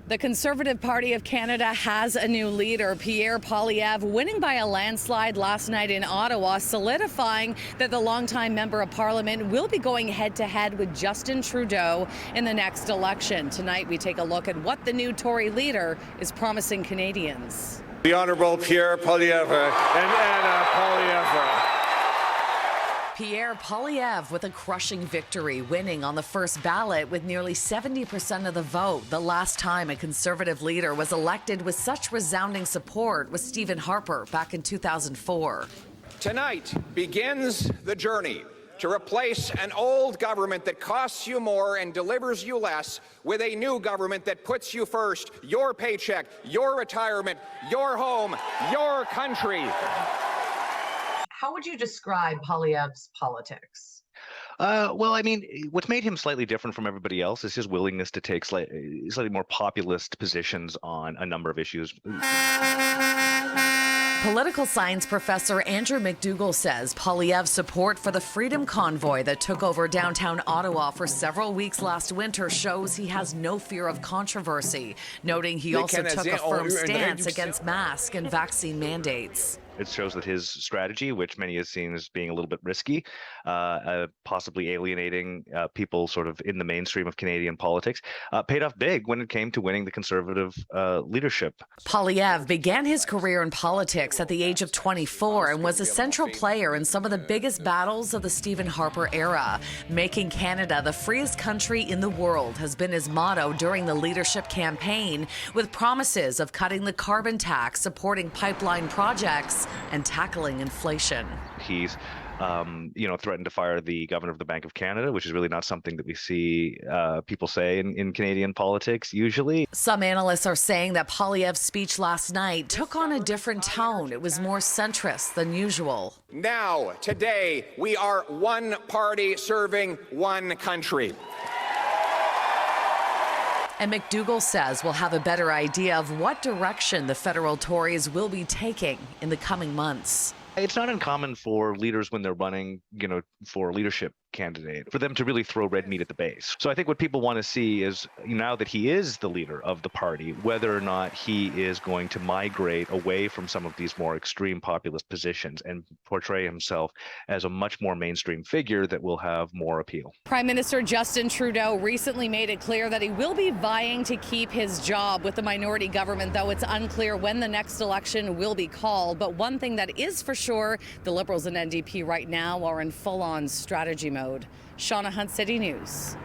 The Conservative Party of Canada has a new leader, Pierre Poilievre, winning by a landslide last night in Ottawa, solidifying that the longtime member of Parliament will be going head-to-head with Justin Trudeau in the next election. Tonight, we take a look at what the new Tory leader is promising Canadians. The Honourable Pierre Poilievre and Anna Poilievre. Pierre Poilievre with a crushing victory, winning on the first ballot with nearly 70% of the vote. The last time a Conservative leader was elected with such resounding support was Stephen Harper back in 2004. Tonight begins the journey to replace an old government that costs you more and delivers you less with a new government that puts you first, your paycheck, your retirement, your home, your country. How would you describe Poilievre's politics? Well, I mean, what's made him slightly different from everybody else is his willingness to take slightly more populist positions on a number of issues. Political science professor Andrew McDougall says Poilievre's support for the Freedom Convoy that took over downtown Ottawa for several weeks last winter shows he has no fear of controversy, noting he also took a firm stance against mask and vaccine mandates. It shows that his strategy, which many have seen as being a little bit risky, possibly alienating people sort of in the mainstream of Canadian politics, paid off big when it came to winning the Conservative leadership. Poilievre began his career in politics at the age of 24 and was a central player in some of the biggest battles of the Stephen Harper era. Making Canada the freest country in the world has been his motto during the leadership campaign, with promises of cutting the carbon tax, supporting pipeline projects, and tackling inflation. He's, threatened to fire the governor of the Bank of Canada, which is really not something that we see people say in Canadian politics usually. Some analysts are saying that Poilievre's speech last night took on a different tone. It was more centrist than usual. Now, today, we are one party serving one country. And McDougall says we'll have a better idea of what direction the Federal Tories will be taking in the coming months. It's not uncommon for leaders when they're running, for a leadership candidate, for them to really throw red meat at the base. So I think what people want to see is, now that he is the leader of the party, whether or not he is going to migrate away from some of these more extreme populist positions and portray himself as a much more mainstream figure that will have more appeal. Prime Minister Justin Trudeau recently made it clear that he will be vying to keep his job with the minority government, though it's unclear when the next election will be called. But one thing that is for sure, the Liberals and NDP right now are in full-on strategy mode. Shauna Hunt, City News.